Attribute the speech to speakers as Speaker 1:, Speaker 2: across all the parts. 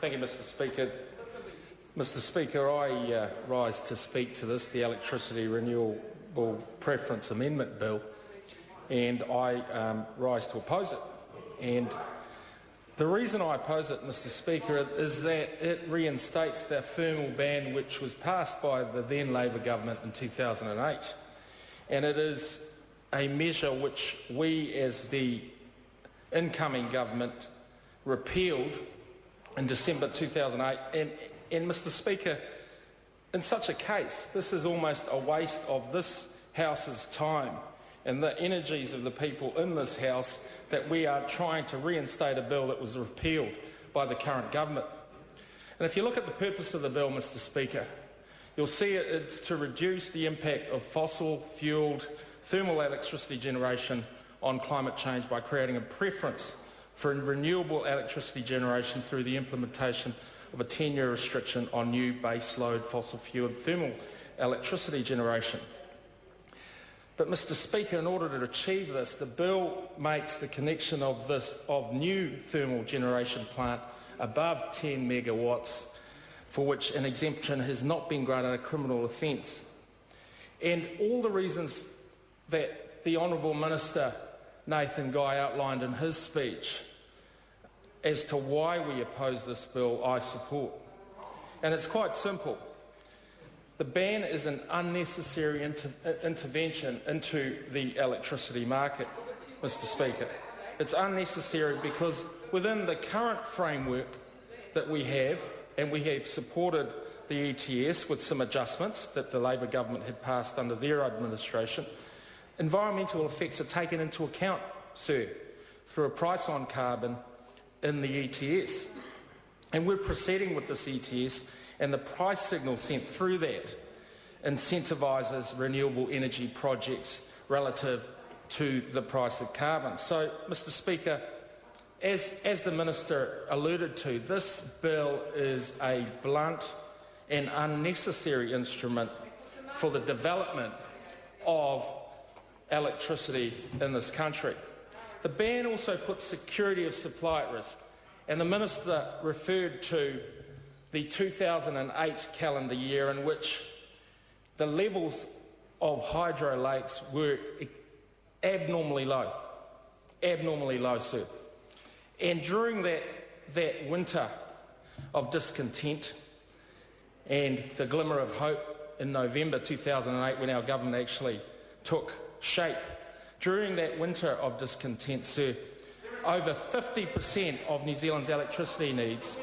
Speaker 1: Thank you, Mr Speaker. Mr Speaker, I rise to speak to this, the Electricity Renewable Preference Amendment Bill, and I rise to oppose it. And the reason I oppose it, Mr Speaker, is that it reinstates the thermal ban which was passed by the then Labor government in 2008. And it is a measure which we, as the incoming government, repealed in December 2008. And Mr Speaker, in such a case, this is almost a waste of this House's time and the energies of the people in this House that we are trying to reinstate a bill that was repealed by the current government. And if you look at the purpose of the bill, Mr Speaker, you'll see it's to reduce the impact of fossil-fuelled thermal electricity generation on climate change by creating a preference for renewable electricity generation through the implementation of a 10-year restriction on new baseload fossil-fuelled thermal electricity generation. But, Mr Speaker, in order to achieve this, the bill makes the connection of new thermal generation plant above 10 megawatts, for which an exemption has not been granted, a criminal offence. And all the reasons that the Honourable Minister Nathan Guy outlined in his speech as to why we oppose this bill, I support. And it's quite simple. The ban is an unnecessary intervention into the electricity market, Mr Speaker. It's unnecessary because within the current framework that we have, and we have supported the ETS with some adjustments that the Labor government had passed under their administration, environmental effects are taken into account, sir, through a price on carbon in the ETS. And we're proceeding with this ETS, and the price signal sent through that incentivises renewable energy projects relative to the price of carbon. So, Mr Speaker, as the Minister alluded to, this bill is a blunt and unnecessary instrument for the development of electricity in this country. The ban also puts security of supply at risk, and the Minister referred to the 2008 calendar year in which the levels of hydro lakes were abnormally low, sir. And during that winter of discontent and the glimmer of hope in November 2008 when our government actually took shape, during that winter of discontent, sir, over 50% of New Zealand's electricity needs,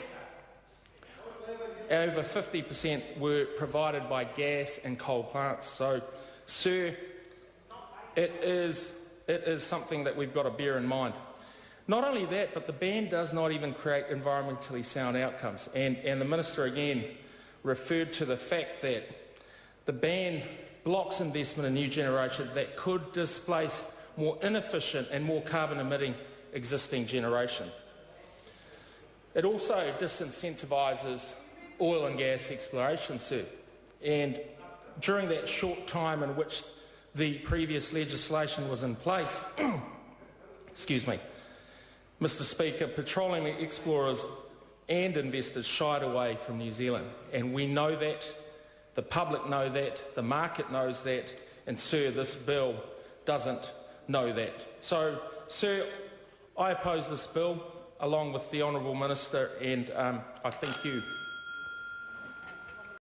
Speaker 1: over 50% were provided by gas and coal plants. So, sir, it is something that we've got to bear in mind. Not only that, but the ban does not even create environmentally sound outcomes. And the Minister again referred to the fact that the ban blocks investment in new generation that could displace more inefficient and more carbon-emitting existing generation. It also disincentivises oil and gas exploration, sir. And during that short time in which the previous legislation was in place, excuse me, Mr Speaker, petroleum explorers and investors shied away from New Zealand. And we know that, the public know that, the market knows that, and, sir, this bill doesn't know that. So, sir, I oppose this bill along with the Honourable Minister, and I thank you.